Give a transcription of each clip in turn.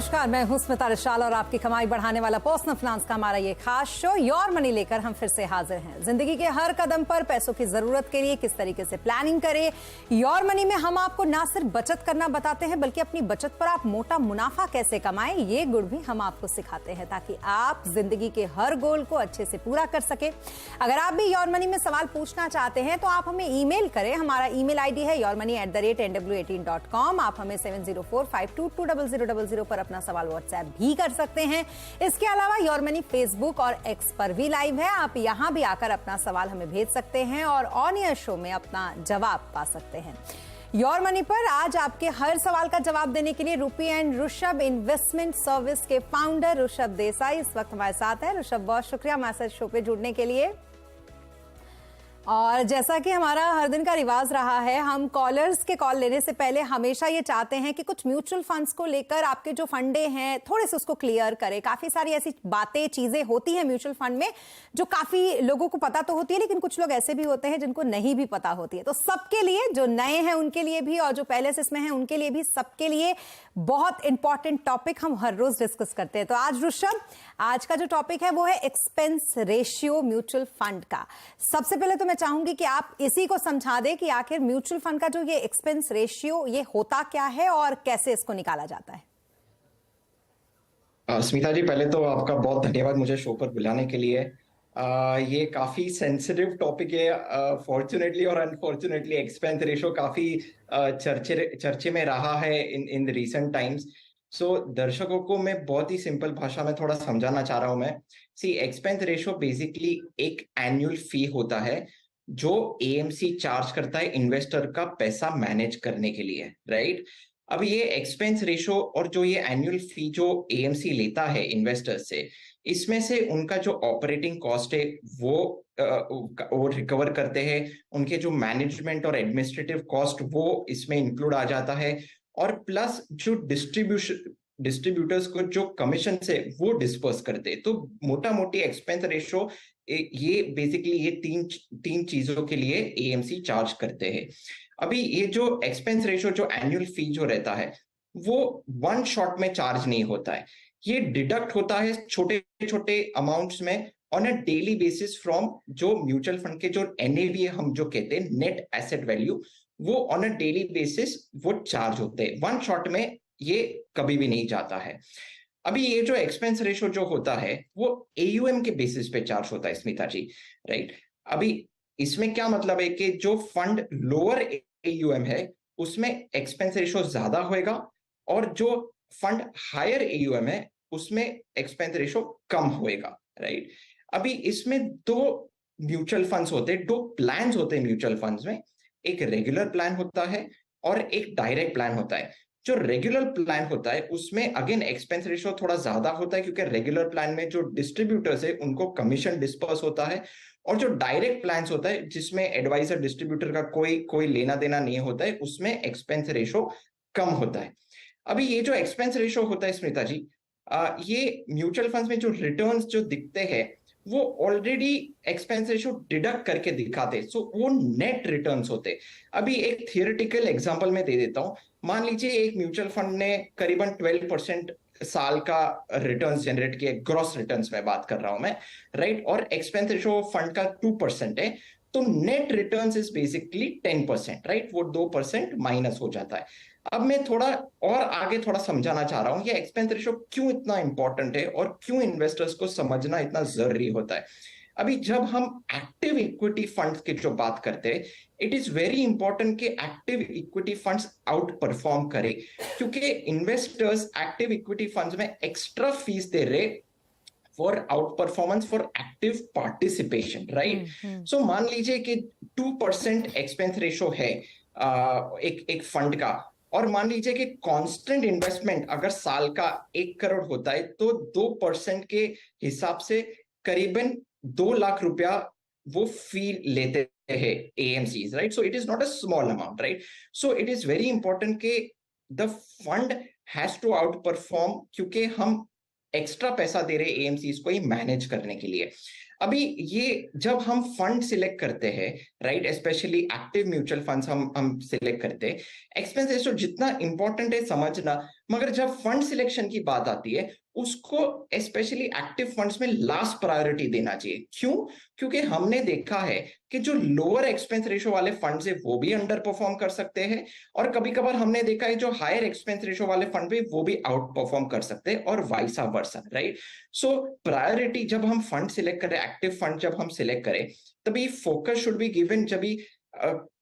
नमस्कार, मैं हूं स्मिता रिशाल और आपकी कमाई बढ़ाने वाला पर्सनल फाइनेंस का हमारा ये खास शो योर मनी लेकर हम फिर से हाजिर हैं। जिंदगी के हर कदम पर पैसों की जरूरत के लिए किस तरीके से प्लानिंग करें, योर मनी में हम आपको ना सिर्फ बचत करना बताते हैं बल्कि अपनी बचत पर आप मोटा मुनाफा कैसे कमाएं ये गुण भी हम आपको सिखाते हैं ताकि आप जिंदगी के हर गोल को अच्छे से पूरा कर सके। अगर आप भी योर मनी में सवाल पूछना चाहते हैं तो आप हमें ईमेल करें। हमारा ईमेल आईडी है yourmoney@nw18.com। आप हमें 7045220000 पर अपना सवाल व्हाट्सएप भी कर सकते हैं। इसके अलावा योर मनी फेसबुक और एक्स पर भी लाइव है। आप यहां भी आकर अपना सवाल हमें भेज सकते हैं और ऑन एयर शो में अपना जवाब पा सकते हैं। योर मनी पर आज आपके हर सवाल का जवाब देने के लिए rupee and Rishabh investment service के फाउंडर ऋषभ देसाई इस वक्त हमारे साथ है। ऋषभ, बहुत शुक्रिया हमारे साथ शो पे जुड़ने के लिए। और जैसा कि हमारा हर दिन का रिवाज रहा है, हम कॉलर्स के कॉल लेने से पहले हमेशा ये चाहते हैं कि कुछ म्यूचुअल फंड्स को लेकर आपके जो फंडे हैं थोड़े से उसको क्लियर करें। काफी सारी ऐसी बातें, चीजें होती हैं म्यूचुअल फंड में जो काफी लोगों को पता तो होती है, लेकिन कुछ लोग ऐसे भी होते हैं जिनको नहीं भी पता होती है। तो सबके लिए, जो नए हैं उनके लिए भी और जो पहले से इसमें हैं उनके लिए भी, सबके लिए बहुत इंपॉर्टेंट टॉपिक हम हर रोज डिस्कस करते हैं। तो आज ऋषभ, आज का जो टॉपिक है वो है एक्सपेंस रेशियो म्यूचुअल फंड का। सबसे पहले तो मैं चाहूंगी कि आप इसी को समझा दें कि आखिर म्यूचुअल फंड का जो ये एक्सपेंस रेशियो ये होता क्या है और कैसे इसको निकाला जाता है। स्मिता जी, पहले तो आपका बहुत धन्यवाद मुझे शो पर बुलाने के लिए। ये काफी सेंसिटिव टॉपिक है। फॉर्चुनेटली और अनफॉर्चुनेटली एक्सपेंस रेशियो काफी चर्चे में रहा है इन रीसेंट टाइम्स। सो दर्शकों को मैं बहुत ही सिंपल भाषा में थोड़ा समझाना चाह रहा हूं मैं। सी, एक्सपेंस रेशियो बेसिकली एक एनुअल फी होता है जो एएमसी चार्ज करता है इन्वेस्टर का पैसा मैनेज करने के लिए, राइट। अब ये एक्सपेंस रेशो और जो ये एनुअल फी जो एएमसी लेता है इन्वेस्टर से, इसमें से उनका जो ऑपरेटिंग कॉस्ट है वो रिकवर करते हैं। उनके जो मैनेजमेंट और एडमिनिस्ट्रेटिव कॉस्ट वो इसमें इंक्लूड आ जाता है, और प्लस जो डिस्ट्रीब्यूटर्स को जो कमीशन से वो डिस्पर्स करते हैं। तो मोटा मोटी एक्सपेंस रेशो ये बेसिकली ये तीन चीजों के लिए एएमसी चार्ज करते हैं। अभी ये जो एक्सपेंस रेशो जो एनुअल फी जो रहता है वो वन शॉट में चार्ज नहीं होता है। ये डिडक्ट होता है छोटे छोटे अमाउंट्स में on a daily basis from जो म्यूचुअल फंड के जो एनएवी हम जो कहते हैं नेट एसेट वैल्यू, वो ऑन अ डेली बेसिस वो चार्ज होते हैं। वन शॉट में ये कभी भी नहीं जाता है। अभी ये जो एक्सपेंस रेशो जो होता है वो एयूएम के बेसिस पे चार्ज होता है स्मिता जी, राइट। अभी इसमें क्या मतलब है कि जो फंड लोअर एयूएम है उसमें एक्सपेंस रेशो ज्यादा होएगा, और जो फंड हायर एयूएम है उसमें एक्सपेंस रेशो कम होएगा, राइट। अभी इसमें दो म्यूचुअल फंड्स होते हैं, दो प्लान्स होते हैं म्यूचुअल फंड्स में। एक रेगुलर प्लान होता है और एक डायरेक्ट प्लान होता है। जो रेगुलर प्लान होता है उसमें अगेन एक्सपेंस रेशो थोड़ा ज्यादा होता है क्योंकि रेगुलर प्लान में जो डिस्ट्रीब्यूटर्स है उनको कमीशन डिस्पर्स होता है, और जो डायरेक्ट प्लान्स होता है जिसमें एडवाइजर डिस्ट्रीब्यूटर का कोई लेना देना नहीं होता है उसमें एक्सपेंस रेशो कम होता है। अभी ये जो एक्सपेंस रेशो होता है स्मिता जी, ये म्यूचुअल फंड्स में जो रिटर्न्स जो दिखते हैं वो ऑलरेडी एक्सपेंस रेशो डिडक्ट करके दिखाते, सो वो नेट रिटर्न्स होते। अभी एक थियोरेटिकल एग्जांपल मैं दे देता हूं। मान लीजिए एक म्यूचुअल फंड ने करीबन 12% साल का रिटर्न्स जनरेट किए, ग्रॉस रिटर्न्स में बात कर रहा हूं मैं, राइट। और एक्सपेंस रेशो फंड का 2% है, तो net returns is basically 10%, right. वो 2% माइनस हो जाता है। अब मैं थोड़ा और आगे थोड़ा समझाना चाह रहा हूं कि एक्सपेंस रेशो क्यों इतना इंपॉर्टेंट है और क्यों इन्वेस्टर्स को समझना इतना जरूरी होता है। अभी जब हम एक्टिव इक्विटी फंड्स की जो बात करते हैं, इट इज वेरी इंपॉर्टेंट कि active equity funds outperform करें, क्योंकि इन्वेस्टर्स एक्टिव इक्विटी फंड्स में एक्स्ट्रा फीस दे रहे for outperformance for active participation, right. So मान लीजिए कि 2% एक्सपेंस रेशो है एक फंड का, और मान लीजिए कि कांस्टेंट इन्वेस्टमेंट अगर साल का 1 करोड़ होता है तो 2% के हिसाब से करीबन 2 लाख रुपया वो फी लेते हैं AMCs, right. So it is not a small amount, right. So it is very important कि the fund has to outperform, क्योंकि हम एक्स्ट्रा पैसा दे रहे एएमसीज को ही मैनेज करने के लिए। अभी ये जब हम फंड सिलेक्ट करते हैं, right, specially active mutual funds हम सिलेक्ट करते हैं, एक्सपेंस रेशियो जितना इंपॉर्टेंट है समझना। मगर जब फंड सिलेक्शन की बात आती है उसको स्पेशली एक्टिव फंड्स में लास्ट प्रायोरिटी देना चाहिए। क्यों? क्योंकि हमने देखा है कि जो लोअर एक्सपेंस रेशो वाले फंड्स है वो भी अंडर परफॉर्म कर सकते हैं, और कभी कभार हमने देखा है जो हायर एक्सपेंस रेशो वाले फंड है वो भी आउट परफॉर्म कर सकते हैं, और वाइसा वर्सा, राइट? सो प्रायोरिटी जब हम फंड सिलेक्ट करें, एक्टिव फंड जब हम सिलेक्ट करें, तभी फोकस शुड बी गिवन जब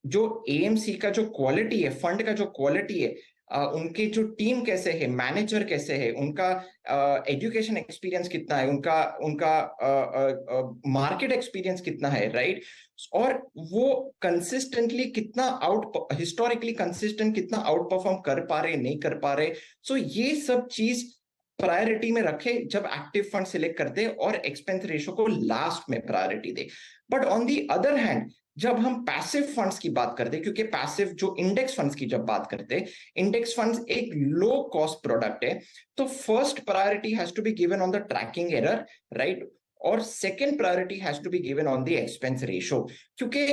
जो एएमसी का जो क्वालिटी है, फंड का जो क्वालिटी है, उनके जो टीम कैसे है, मैनेजर कैसे है, उनका एजुकेशन एक्सपीरियंस कितना है, उनका उनका मार्केट एक्सपीरियंस कितना है, राइट? और वो कंसिस्टेंटली कितना हिस्टोरिकली कंसिस्टेंट कितना आउट परफॉर्म कर पा रहे, नहीं कर पा रहे। सो ये सब चीज प्रायोरिटी में रखे जब एक्टिव फंड सिलेक्ट करते हैं, और एक्सपेंस रेशो को लास्ट में priority they. But on the other hand जब हम पैसिव फंड्स की बात करते हैं, क्योंकि पैसिव जो इंडेक्स फंड्स की जब बात करते हैं, इंडेक्स फंड्स एक लो कॉस्ट प्रोडक्ट है, तो first priority has to be given on the tracking error, right? और second priority has to be given on the expense ratio, क्योंकि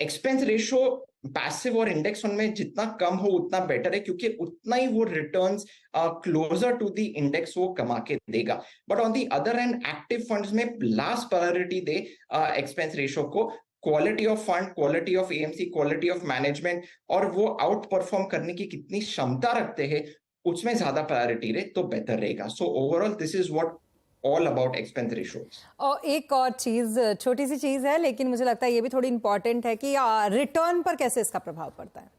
एक्सपेंस रेशो पैसिव और इंडेक्स फंड में जितना कम हो उतना बेटर है, क्योंकि उतना ही वो returns closer to the index वो कमा के देगा। But on the other hand active funds में लास्ट प्रायोरिटी दे एक्सपेंस रेशो को, quality of fund, quality of AMC, quality of management, और वो आउट परफॉर्म करने की कितनी क्षमता रखते हैं उसमें ज्यादा प्रायोरिटी रहे तो बेहतर रहेगा। So overall this is what all about expense ratio. और एक और चीज, छोटी सी चीज है लेकिन मुझे लगता है ये भी थोड़ी इंपॉर्टेंट है कि रिटर्न पर कैसे इसका प्रभाव पड़ता है।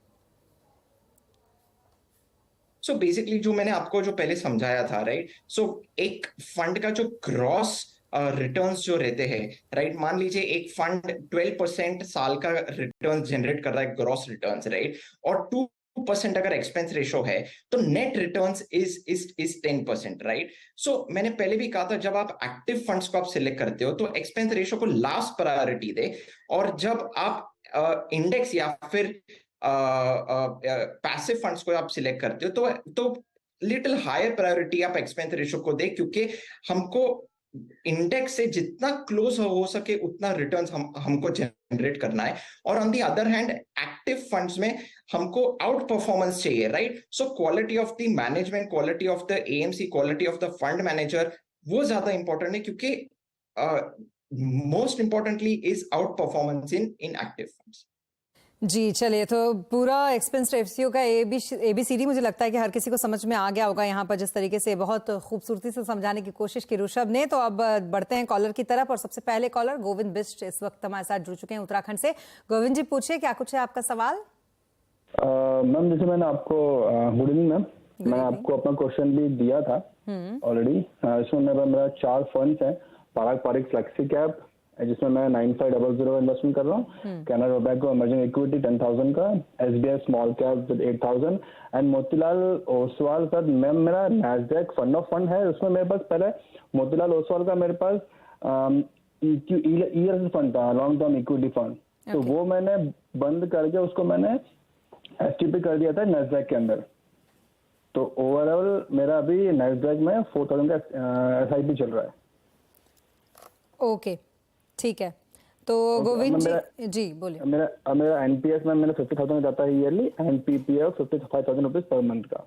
सो बेसिकली जो मैंने आपको जो पहले समझाया था, राइट? सो एक फंड का जो ग्रॉस रिटर्न्स जो रहते हैं, राइट? मान लीजिए एक फंड 12% साल का रिटर्न जनरेट कर रहा है, ग्रॉस रिटर्न्स, राइट? और 2% अगर एक्सपेंस रेशो है तो नेट रिटर्न्स इज 10%, राइट? सो मैंने पहले भी कहा था जब आप एक्टिव फंड्स को आप सिलेक्ट करते हो तो एक्सपेंस रेशो को लास्ट प्रायोरिटी दे, और जब आप इंडेक्स या फिर पैसिव फंड्स को आप सिलेक्ट करते हो तो लिटिल हायर प्रायोरिटी आप एक्सपेंस रेशो को दे, क्योंकि हमको इंडेक्स से जितना क्लोज हो सके उतना रिटर्न्स हमको जनरेट करना है। और on the other hand active funds में हमको आउट परफॉर्मेंस चाहिए, right? So quality of the management, quality of the AMC, quality of the fund manager, वो ज्यादा इंपॉर्टेंट है, क्योंकि most importantly is outperformance in active funds. जी चलिए, तो पूरा एक्सपेंस रेशियो का एबीसीडी मुझे लगता है कि हर किसी को समझ में आ गया होगा यहाँ पर, जिस तरीके से बहुत खूबसूरती से समझाने की कोशिश की ऋषभ ने। तो अब बढ़ते हैं कॉलर की तरफ, और सबसे पहले कॉलर गोविंद बिष्ट इस वक्त हमारे साथ जुड़ चुके हैं उत्तराखंड से। गोविंद जी पूछिए, क्या कुछ है आपका सवाल? मैम जैसे मैंने आपको गुड इवनिंग मैम, मैंने आपको अपना क्वेश्चन भी दिया था ऑलरेडी। इसमें मेरा 4 फंड्स हैं, पारक फ्लेक्सी कैप जिसमें मैं 9500 इन्वेस्टमेंट कर रहा हूँ, कैनरा रोबैको इमर्जिंग इक्विटी 10,000 का, SBI small cap with 8,000 and Motilal Oswal का। मैम मेरा नैस्डैक फंड ऑफ फंड है, उसमें मेरे पास पहले मोतीलाल ओसवाल का मेरे पास ईयर फंड था, लॉन्ग टर्म इक्विटी फंड, तो वो मैंने बंद करके उसको मैंने एसटीपी कर दिया था नैस्डैक के अंदर। तो ओवरऑल मेरा अभी नैस्डैक में 4,000 का एसआईपी चल रहा है। ओके ठीक है, तो गोविंद जी बोलिए। मेरा एनपीएस में मैंने 50,000 जाता है yearly, and PPF 55,000 rupees per month का,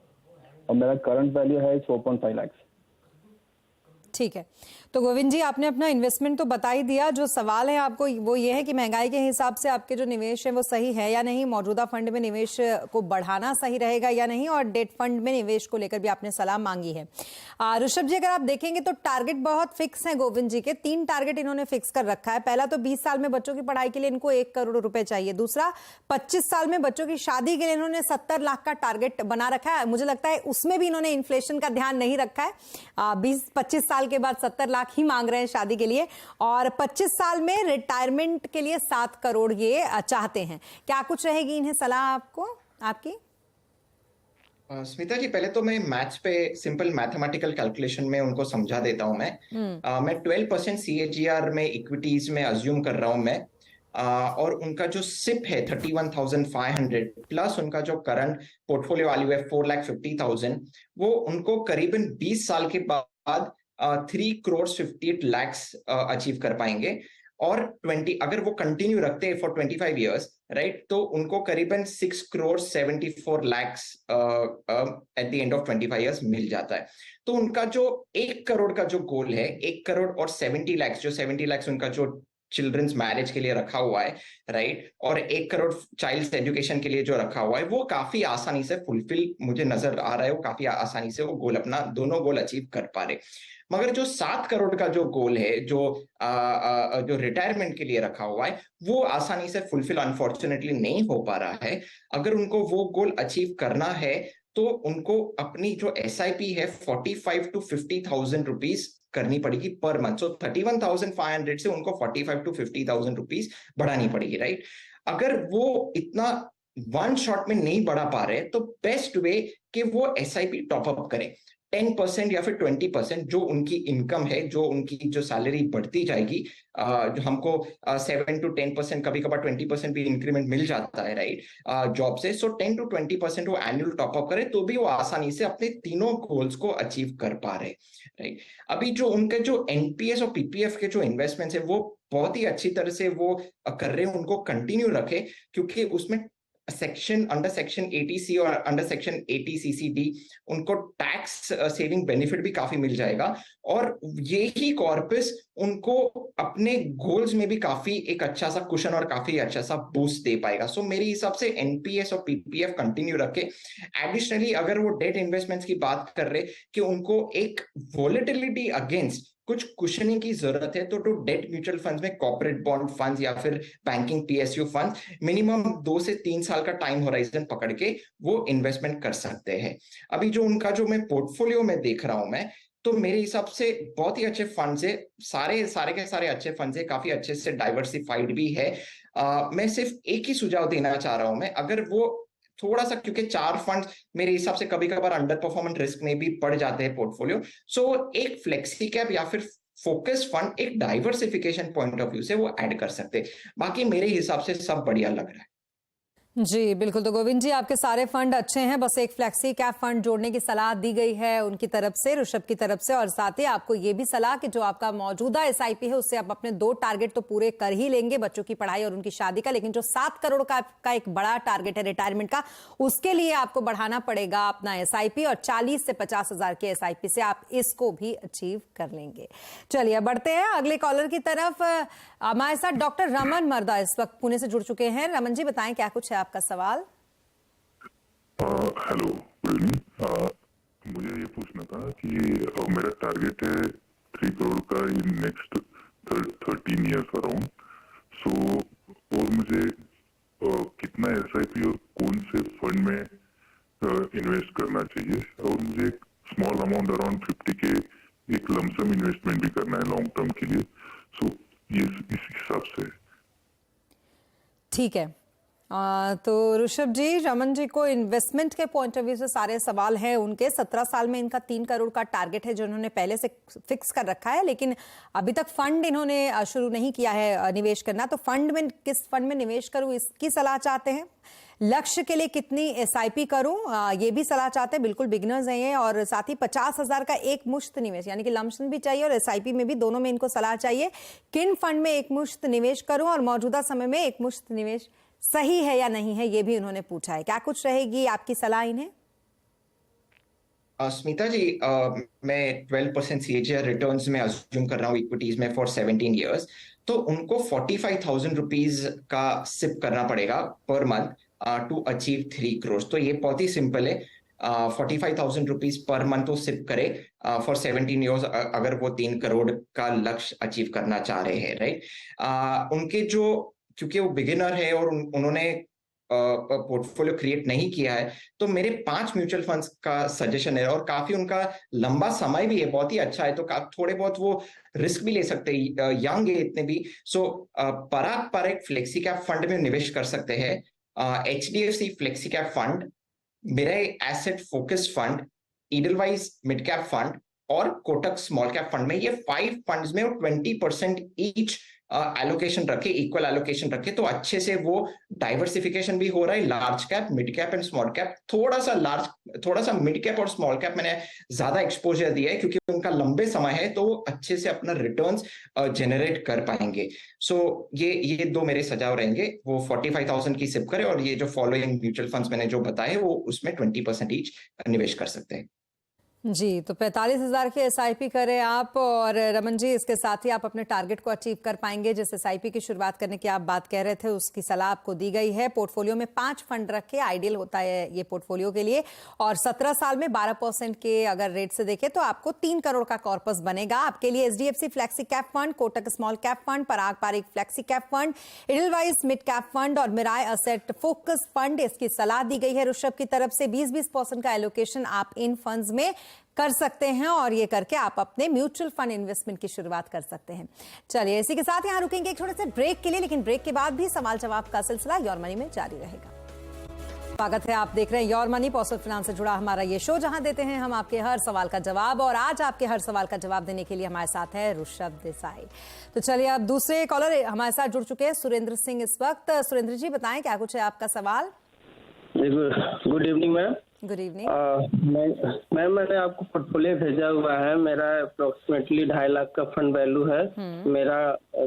और मेरा करंट वैल्यू है 4.5 लाख। ठीक है, तो गोविंद जी आपने अपना इन्वेस्टमेंट तो बता ही दिया। जो सवाल है आपको वो ये है कि महंगाई के हिसाब से आपके जो निवेश है वो सही है या नहीं, मौजूदा फंड में निवेश को बढ़ाना सही रहेगा या नहीं, और डेट फंड में निवेश को लेकर भी आपने सलाह मांगी है। ऋषभ जी अगर आप देखेंगे तो टारगेट बहुत फिक्स है गोविंद जी के, 3 टारगेट इन्होंने फिक्स कर रखा है। पहला तो 20 साल में बच्चों की पढ़ाई के लिए इनको 1 करोड़ रुपए चाहिए। दूसरा 25 साल में बच्चों की शादी के लिए इन्होंने 70 लाख का टारगेट बना रखा है। मुझे लगता है उसमें भी इन्होंने इन्फ्लेशन का ध्यान नहीं रखा है। 20-25 साल के बाद 70 लाख ही मांग रहे हैं शादी के लिए, और 25 साल में रिटायरमेंट के लिए 7 करोड़ ये चाहते हैं। क्या कुछ रहेगी इन्हें सलाह आपकी? स्मिता जी, पहले तो मैं मैथ्स पे सिंपल मैथमेटिकल कैलकुलेशन में उनको समझा देता हूं। मैं 12% CAGR में इक्विटीज में अज्यूम कर रहा हूं मैं, और उनका जो सिप है 31,500 प्लस उनका जो करंट पोर्टफोलियो वैल्यू है 4,50,000, वो उनको करीबन 20 साल के बाद 3 करोड़ 58 लाख अचीव कर पाएंगे। और 20 अगर वो कंटिन्यू रखते हैं फॉर 25 ईयर्स राइट, तो उनको करीबन 6,74,00,000 at the end of 25 years मिल जाता है। तो उनका जो 1 करोड़ का जो गोल है, 1 करोड़ और 70 लाख, जो 70 लाख उनका जो चिल्ड्रंस मैरिज के लिए रखा हुआ है, राइट, और 1 करोड़ चाइल्ड एजुकेशन के लिए जो रखा हुआ है, वो काफी आसानी से फुलफिल मुझे नजर आ रहा है। वो काफी आसानी से वो गोल, अपना दोनों गोल अचीव कर पा रहे। मगर जो 7 करोड़ का जो गोल है, जो रिटायरमेंट के लिए रखा हुआ है, वो आसानी से फुलफिल अनफॉर्चुनेटली नहीं हो पा रहा है। अगर उनको वो गोल अचीव करना है तो उनको अपनी जो एसआईपी है 45 to 50,000 रुपीज करनी पड़ेगी पर मंथ। सो 31,500 से उनको 45 to 50,000 रुपीज बढ़ानी पड़ेगी, राइट। अगर वो इतना वन शॉट में नहीं बढ़ा पा रहे तो बेस्ट वे कि वो एसआईपी टॉपअप करें। 10% या फिर 20% जो उनकी इनकम है, जो उनकी जो सैलरी बढ़ती जाएगी, जो हमको 7 to 10%, कभी कभार 20% भी इंक्रीमेंट मिल जाता है, राइट, जॉब से। सो 10 to 20% वो एनुअल टॉपअप करे तो भी वो आसानी से अपने तीनों गोल्स को अचीव कर पा रहे, राइट। अभी जो उनके जो एनपीएस और पीपीएफ के जो इन्वेस्टमेंट्स है वो बहुत ही अच्छी तरह से वो कर रहे हैं, उनको कंटिन्यू रखे, क्योंकि उसमें अंडर सेक्शन 80C और अंडर सेक्शन 80CCD उनको टैक्स सेविंग बेनिफिट भी काफी मिल जाएगा। और ये ही कॉर्पस उनको अपने गोल्स में भी काफी एक अच्छा सा कुशन और काफी अच्छा सा बूस्ट दे पाएगा। सो मेरे हिसाब से एनपीएस और पीपीएफ कंटिन्यू रखे। एडिशनली अगर वो डेट इन्वेस्टमेंट्स की बात कर रहे कि उनको एक वॉलेटिलिटी अगेंस्ट कुछ कुशनिंग की जरूरत है, तो डेट म्यूचुअल फंड्स में कॉर्पोरेट बॉन्ड फंड्स या फिर बैंकिंग पीएसयू फंड्स मिनिमम 2 से 3 साल का टाइम होराइजन पकड़ के वो इन्वेस्टमेंट कर सकते हैं। अभी जो उनका जो मैं पोर्टफोलियो में देख रहा हूं मैं, तो मेरे हिसाब से बहुत ही अच्छे फंड्स है, सारे के सारे अच्छे फंड्स है, काफी अच्छे से डाइवर्सिफाइड भी है। मैं सिर्फ एक ही सुझाव देना चाह रहा हूं मैं, अगर वो थोड़ा सा, क्योंकि 4 फंड मेरे हिसाब से कभी कभार अंडर परफॉर्मेंस रिस्क में भी पड़ जाते हैं पोर्टफोलियो। सो एक फ्लेक्सी कैप या फिर फोकस फंड एक डाइवर्सिफिकेशन पॉइंट ऑफ व्यू से वो ऐड कर सकते हैं। बाकी मेरे हिसाब से सब बढ़िया लग रहा है। जी बिल्कुल। तो गोविंद जी, आपके सारे फंड अच्छे हैं, बस एक फ्लेक्सी कैप फंड जोड़ने की सलाह दी गई है उनकी तरफ से, ऋषभ की तरफ से, और साथ ही आपको ये भी सलाह कि जो आपका मौजूदा एसआईपी है उससे आप अपने 2 टारगेट तो पूरे कर ही लेंगे, बच्चों की पढ़ाई और उनकी शादी का, लेकिन जो 7 करोड़ का एक बड़ा टारगेट है रिटायरमेंट का, उसके लिए आपको बढ़ाना पड़ेगा अपना एसआईपी, और 40 से 50,000 के एसआईपी से आप इसको भी अचीव कर लेंगे। चलिए बढ़ते हैं अगले कॉलर की तरफ। हमारे साथ डॉक्टर रमन मर्दा इस वक्त पुणे से जुड़ चुके हैं। रमन जी, बताएं क्या कुछ है आपका सवाल। Hello, good evening. मुझे ये पूछना था कि मेरा टारगेट है 3 करोड़ का इन नेक्स्ट 13 ईयर्स अराउंड। सो और मुझे कितना एसआईपी और कौन से फंड में इन्वेस्ट करना चाहिए, और मुझे एक स्मॉल अमाउंट अराउंड 50K एक लमसम इन्वेस्टमेंट भी करना है लॉन्ग टर्म के लिए। सो ये इस हिसाब से। ठीक है। तो ऋषभ जी, रमन जी को इन्वेस्टमेंट के पॉइंट ऑफ व्यू से सारे सवाल हैं उनके। 17 साल में इनका 3 करोड़ का टारगेट है जो इन्होंने पहले से फिक्स कर रखा है, लेकिन अभी तक फंड इन्होंने शुरू नहीं किया है निवेश करना। तो फंड में किस फंड में निवेश करूं, इसकी सलाह चाहते हैं। लक्ष्य के लिए कितनी एसआईपी करूं, ये भी सलाह चाहते हैं। बिल्कुल बिगिनर्स हैं ये। और साथ ही 50,000 का एक मुश्त निवेश, यानी कि लमसम भी चाहिए और एसआईपी में भी, दोनों में इनको सलाह चाहिए। किन फंड में एक मुश्त निवेश करूं और मौजूदा समय में एक मुश्त निवेश सही है या नहीं है, ये भी उन्होंने पूछा है। क्या कुछ रहेगी आपकी सलाह इन्हें? स्मिता जी, मैं 12% CAGR रिटर्न्स में अज्यूम कर रहा हूँ इक्विटीज में फॉर 17 ईयर्स। तो उनको 45,000 रुपीज का सिप करना पड़ेगा per month to achieve 3 crore. तो ये बहुत ही सिंपल है। 45,000 रुपीज पर मंथ वो सिप करे फॉर 17 ईयर्स, अगर वो 3 करोड़ का लक्ष्य अचीव करना चाह रहे हैं, राइट। उनके जो, क्योंकि वो बिगिनर है और उन्होंने पोर्टफोलियो क्रिएट नहीं किया है, तो मेरे 5 म्यूचुअल फंड्स का सजेशन है, और काफी उनका लंबा समय भी है, बहुत ही अच्छा है, तो थोड़े बहुत वो रिस्क भी ले सकते हैं, यंग है इतने भी। सो पराग पर एक फ्लेक्सी कैप फंड में निवेश कर सकते हैं। HDFC flexi cap fund, Mirae Asset focus fund, Edelweiss mid cap fund और कोटक स्मॉल कैप फंड में, ये 5 फंड्स में 20% ईच एलोकेशन रखे, इक्वल एलोकेशन रखे, तो अच्छे से वो डाइवर्सिफिकेशन भी हो रहा है। Large cap, mid cap and small cap, थोड़ा सा मिड कैप और स्मॉल कैप मैंने ज्यादा एक्सपोजर दिया है क्योंकि उनका लंबे समय है, तो अच्छे से अपना रिटर्न्स जनरेट कर पाएंगे। सो ये दो मेरे सुझाव रहेंगे, वो 45,000 की सिप करें, और ये जो फॉलोइंग म्यूचुअल फंड्स मैंने जो बताए वो उसमें 20% ईच निवेश कर सकते हैं। जी, तो 45,000 की एसआईपी करें आप। और रमन जी, इसके साथ ही आप अपने टारगेट को अचीव कर पाएंगे। जिस एसआईपी की शुरुआत करने की आप बात कह रहे थे, उसकी सलाह आपको दी गई है। पोर्टफोलियो में 5 फंड रखे, आइडियल होता है ये पोर्टफोलियो के लिए। और 17 साल में 12% के अगर रेट से देखें तो आपको 3 करोड़ का कॉर्पस बनेगा। आपके लिए HDFC flexi cap fund, Kotak small cap fund, Parag Parikh flexi cap fund, Edelweiss mid cap fund और मिराय असेट फोकस फंड, इसकी सलाह दी गई है ऋषभ की तरफ से। 20-20% का एलोकेशन आप इन फंड्स में कर सकते हैं, और ये करके आप अपने म्यूचुअल फंड इन्वेस्टमेंट की शुरुआत कर सकते हैं। चलिए, इसी के साथ यहां रुकेंगे एक छोटे से ब्रेक के लिए, लेकिन ब्रेक के बाद भी सवाल जवाब का सिलसिला योर मनी में जारी रहेगा। स्वागत है, आप देख रहे हैं योर मनी, पॉस्टल फाइनेंस से जुड़ा हमारा ये शो, जहां देते हैं हम आपके हर सवाल का जवाब। और आज आपके हर सवाल का जवाब देने के लिए हमारे साथ है ऋषभ देसाई। तो चलिए, अब दूसरे कॉलर हमारे साथ जुड़ चुके हैं, सुरेंद्र सिंह इस वक्त। सुरेंद्र जी, बताएं क्या कुछ है आपका सवाल। Good evening ma'am. Good evening. Ma'am, मैंने आपको पोर्टफोलियो भेजा हुआ है। मेरा अप्रोक्सीमेटली 2.5 लाख का फंड वैल्यू है। मेरा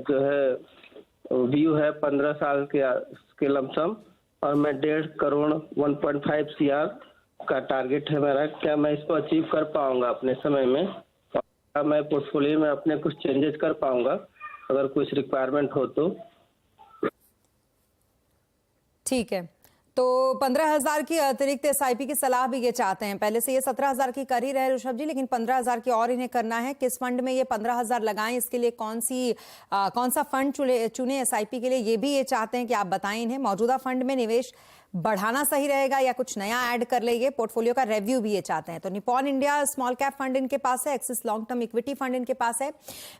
जो है व्यू है 15 साल के लमसम, और मैं 1.5 करोड़ 1.5 CR का टारगेट है मेरा। क्या मैं इसको अचीव कर पाऊंगा अपने समय में? क्या मैं पोर्टफोलियो में अपने कुछ चेंजेस कर पाऊंगा अगर कुछ रिक्वायरमेंट हो तो? ठीक है, तो 15,000 की अतिरिक्त एसआईपी की सलाह भी ये चाहते हैं। पहले से ये 17,000 की कर ही रहे ऋषभ जी, लेकिन 15,000 की और इन्हें करना है। किस फंड में ये 15,000 लगाएं, इसके लिए कौन सा फंड चुने एसआईपी के लिए, ये भी ये चाहते हैं कि आप बताएं इन्हें। मौजूदा फंड में निवेश बढ़ाना सही रहेगा या कुछ नया ऐड कर लेंगे। पोर्टफोलियो का रिव्यू भी ये चाहते हैं। तो Nippon India small cap fund इनके पास है, axis long term equity fund इनके पास है,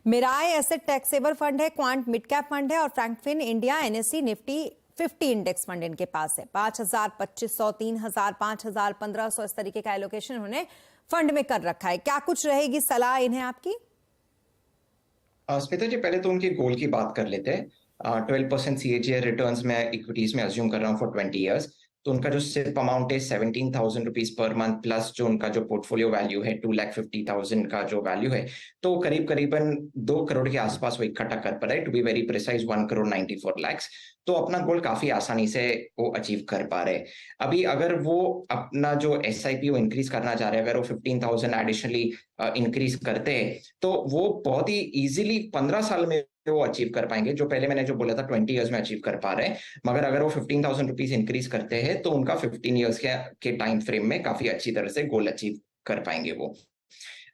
मिराय एसेट टैक्स सेवर फंड है, क्वांट मिड कैप फंड है, और Frankfinn India NSC Nifty 50 index fund इनके पास है। 5,000, 2,500, 3,000, 5,000, 1,500 इस तरीके का एलोकेशन उन्होंने फंड में कर रखा है। क्या कुछ रहेगी सलाह इन्हें आपकी? स्मिता जी, पहले तो उनके गोल की बात कर लेते हैं। 12% CAGR रिटर्न्स में इक्विटीज में अज्यूम कर रहा हूँ फॉर 20 ईयर्स। तो उनका जो सिप अमाउंट है 17,000 रुपीज पर मंथ, प्लस जो उनका जो पोर्टफोलियो वैल्यू है 2,50,000 का जो वैल्यू है, तो करीबन 2 करोड़ के आसपास वो इकट्ठा कर पा रहे हैं। To be very precise 1 crore 94 lakh. तो अपना गोल काफी आसानी से वो अचीव कर पा रहे हैं। अभी अगर वो अपना जो SIP वो इंक्रीज करना चाह रहे हैं, अगर वो 15,000 एडिशनली इंक्रीज करते हैं, तो वो बहुत ही इजीली 15 साल में वो अचीव कर पाएंगे। जो पहले मैंने जो बोला था 20 इयर्स में अचीव कर पा रहे हैं, मगर अगर वो 15,000 रुपीज इंक्रीज करते हैं तो उनका 15 इयर्स के टाइम फ्रेम में काफी अच्छी तरह से गोल अचीव कर पाएंगे वो।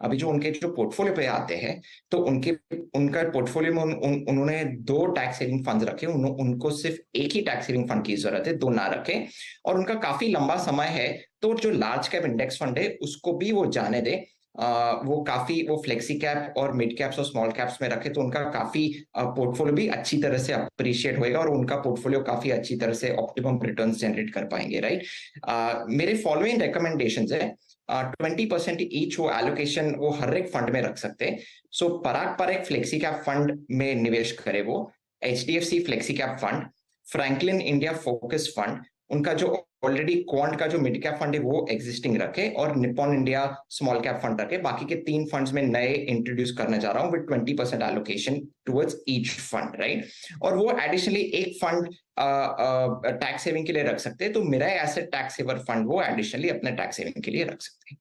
अभी जो उनके जो पोर्टफोलियो पे आते हैं, तो उनका पोर्टफोलियो में उन्होंने 2 टैक्स सेविंग फंड रखे। उनको सिर्फ एक ही टैक्स सेविंग फंड की जरूरत है, 2 ना रखे। और उनका काफी लंबा समय है, तो जो लार्ज कैप इंडेक्स फंड है उसको भी वो जाने दे। वो फ्लेक्सी कैप और मिड कैप्स और स्मॉल कैप्स में रखे, तो उनका काफी पोर्टफोलियो भी अच्छी तरह से अप्रिशिएट होएगा, और उनका पोर्टफोलियो काफी अच्छी तरह से ऑप्टिमम रिटर्न्स जनरेट कर पाएंगे, राइट। मेरे फॉलोइंग रिकमेंडेशंस है। 20% ईच वो एलोकेशन वो हर एक फंड में रख सकते हैं। सो पराग पारिक फ्लेक्सी कैप फंड में निवेश करे वो, HDFC flexi cap fund, Franklin India focus fund, उनका जो ऑलरेडी क्वांट का जो मिड कैप फंड है वो एग्जिस्टिंग रखे, और Nippon India small cap fund रखे। बाकी के 3 फंड्स में नए इंट्रोड्यूस करना चाह रहा हूँ with 20% allocation towards each fund, right. और वो एडिशनली एक फंड टैक्स सेविंग के लिए रख सकते हैं, तो मेरा एसेट टैक्स सेवर फंड वो एडिशनली अपने टैक्स सेविंग के लिए रख सकते हैं।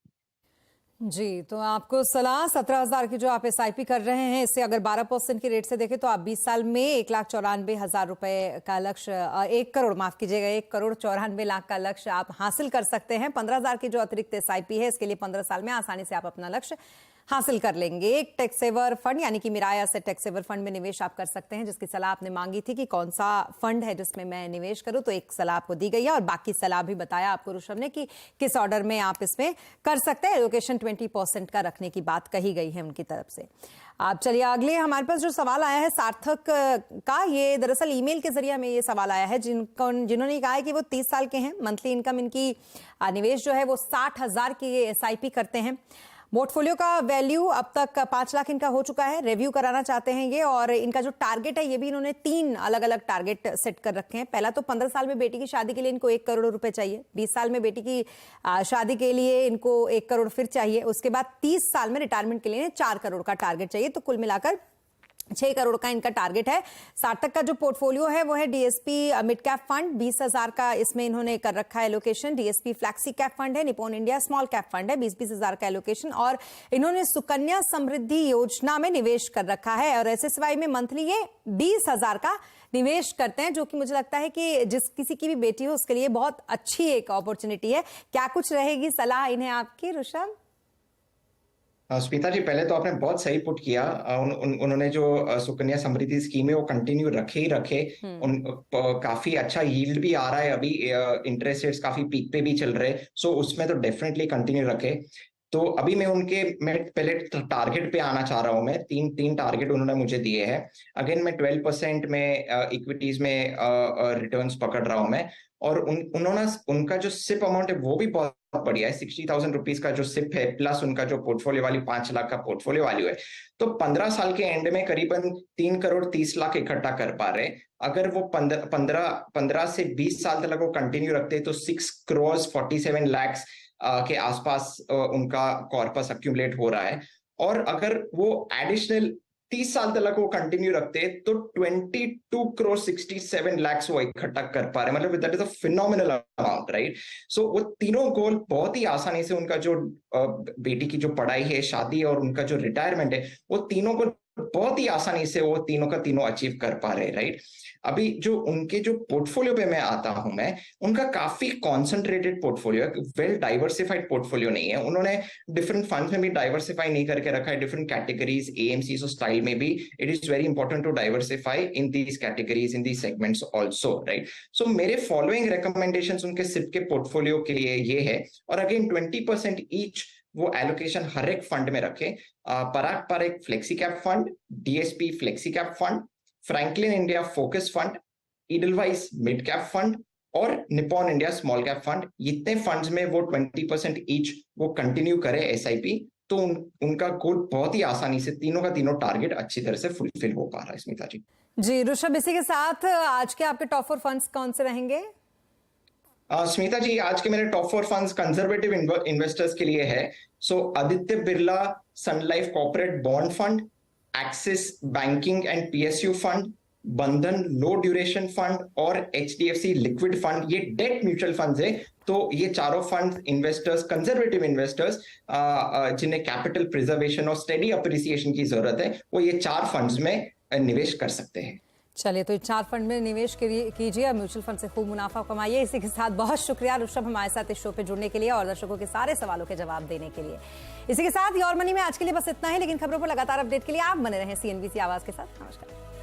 जी, तो आपको सलाह 17,000 की जो आप SIP कर रहे हैं, इससे अगर 12% की रेट से देखें तो आप 20 साल में 1,94,000 रुपए का लक्ष्य, 1 करोड़ माफ कीजिएगा, 1 करोड़ 94 लाख का लक्ष्य आप हासिल कर सकते हैं। 15,000 की जो अतिरिक्त SIP है, इसके लिए 15 साल में आसानी से आप अपना लक्ष्य हासिल कर लेंगे। एक टैक्स सेवर फंड यानी कि मिराया से टैक्स सेवर फंड में निवेश आप कर सकते हैं, जिसकी सलाह आपने मांगी थी कि कौन सा फंड है जिसमें मैं निवेश करूं, तो एक सलाह आपको दी गई है, और बाकी सलाह भी बताया आपको ऋषभ ने कि किस ऑर्डर में आप इसमें कर सकते हैं। एलोकेशन 20% का रखने की बात कही गई है उनकी तरफ से। आप चलिए, अगले हमारे पास जो सवाल आया है सार्थक का, ये दरअसल ईमेल के जरिए हमें ये सवाल आया है, जिन्होंने कहा है कि वो 30 साल के हैं, मंथली इनकम इनकी निवेश जो है वो 60,000 की SIP करते हैं। पोर्टफोलियो का वैल्यू अब तक 5 लाख इनका हो चुका है। रिव्यू कराना चाहते हैं ये, और इनका जो टारगेट है ये भी इन्होंने 3 अलग अलग टारगेट सेट कर रखे हैं। पहला तो 15 साल में बेटी की शादी के लिए इनको 1 करोड़ रुपए चाहिए, 20 साल में बेटी की शादी के लिए इनको 1 करोड़ फिर चाहिए, उसके बाद 30 साल में रिटायरमेंट के लिए 4 करोड़ का टारगेट चाहिए। तो कुल मिलाकर 6 करोड़ का इनका टारगेट है। सार्थक का जो पोर्टफोलियो है वो है डीएसपी मिड कैप फंड, 20,000 का इसमें इन्होंने कर रखा है allocation. DSP flexi cap fund है, Nippon India small cap fund है, 20,000 का एलोकेशन, और इन्होंने सुकन्या समृद्धि योजना में निवेश कर रखा है। और एसएसवाई में मंथली ये 20,000 का निवेश करते हैं, जो कि मुझे लगता है कि जिस किसी की भी बेटी हो उसके लिए बहुत अच्छी एक अपॉर्चुनिटी है। क्या कुछ रहेगी सलाह इन्हें आपकी, ऋषभ? स्मिता जी, पहले तो आपने बहुत सही पुट किया। उन्होंने जो सुकन्या समृद्धि स्कीम है वो कंटिन्यू रखे। काफी अच्छा यील्ड भी आ रहा है अभी, इंटरेस्ट रेट्स काफी पीक पे भी चल रहे हैं, सो उसमें तो डेफिनेटली कंटिन्यू रखे। तो अभी मैं पहले टारगेट पे आना चाह रहा हूं। मैं तीन टारगेट उन्होंने मुझे दिए हैं। अगेन मैं 12% में इक्विटीज में रिटर्न्स पकड़ रहा हूं मैं, और उन्होंने उनका जो सिप अमाउंट है वो भी बहुत बढ़िया है। 60,000 रुपीज का जो सिप है, प्लस उनका जो पोर्टफोलियो वाली 5 लाख का पोर्टफोलियो वैल्यू है, तो 15 साल के एंड में करीबन 3 करोड़ 30 लाख इकट्ठा कर पा रहे। अगर वो 15 से 20 साल तक वो कंटिन्यू रखते तो 6 करोड़ 47 लाख के आसपास उनका कॉर्पस अक्यूमुलेट हो रहा है। और अगर वो एडिशनल 30 साल तक वो कंटिन्यू रखते तो 22 करोड़ 67 लाख वो इकट्ठा कर पा रहे। मतलब that is a phenomenal amount, right? So वो तीनों गोल बहुत ही आसानी से, उनका जो बेटी की जो पढ़ाई है, शादी और उनका जो रिटायरमेंट है, वो तीनों को बहुत ही आसानी से वो तीनों का तीनों अचीव कर पा रहे, राइट? अभी जो उनके जो पोर्टफोलियो पे मैं आता हूं, मैं उनका काफी कॉन्सेंट्रेटेड पोर्टफोलियो है, वेल डाइवर्सिफाइड पोर्टफोलियो नहीं है। उन्होंने डिफरेंट फंड्स में भी डाइवर्सिफाई नहीं करके रखा है, डिफरेंट कैटेगरीज, एएमसी और स्टाइल में भी। It is very important to diversify in these categories, in these segments also, right? So मेरे फॉलोइंग रिकमेंडेशंस उनके सिप के पोर्टफोलियो के लिए ये है। और अगेन 20% ईच वो एलोकेशन हर एक फंड में रखे। पराग पर एक flexi cap fund, DSP flexi cap fund, Franklin India focus fund, Edelweiss mid cap fund और Nippon India small cap fund, इतने फंड्स में वो 20% ईच वो कंटिन्यू करे एसआईपी, तो उनका गोल बहुत ही आसानी से तीनों का तीनों टारगेट अच्छी तरह से फुलफिल हो पा रहा है। स्मिता जी जी, ऋषभ, इसी के साथ आज के आपके टॉप 4 फंड्स कौन से रहेंगे? स्मिता जी, आज के मेरे टॉप 4 फंड्स कंजर्वेटिव इन्वेस्टर्स के लिए है। So Aditya Birla Sun Life corporate bond fund, Axis banking and PSU fund, Bandhan low duration fund और एचडीएफसी लिक्विड फंड, ये डेट म्यूचुअल फंड्स है। तो ये चारों फंड इन्वेस्टर्स, कंजर्वेटिव इन्वेस्टर्स जिन्हें कैपिटल प्रिजर्वेशन और स्टेडी अप्रिसिएशन की जरूरत है, वो ये 4 फंड्स में निवेश कर सकते हैं। चलिए, तो 4 फंड में निवेश कीजिए, म्यूचुअल फंड से खूब मुनाफा कमाइए। इसी के साथ बहुत शुक्रिया ऋषभ हमारे साथ इस शो पे जुड़ने के लिए और दर्शकों के सारे सवालों के जवाब देने के लिए। इसी के साथ योर मनी में आज के लिए बस इतना ही, लेकिन खबरों पर लगातार अपडेट के लिए आप बने रहें सीएनबीसी आवाज के साथ। नमस्कार।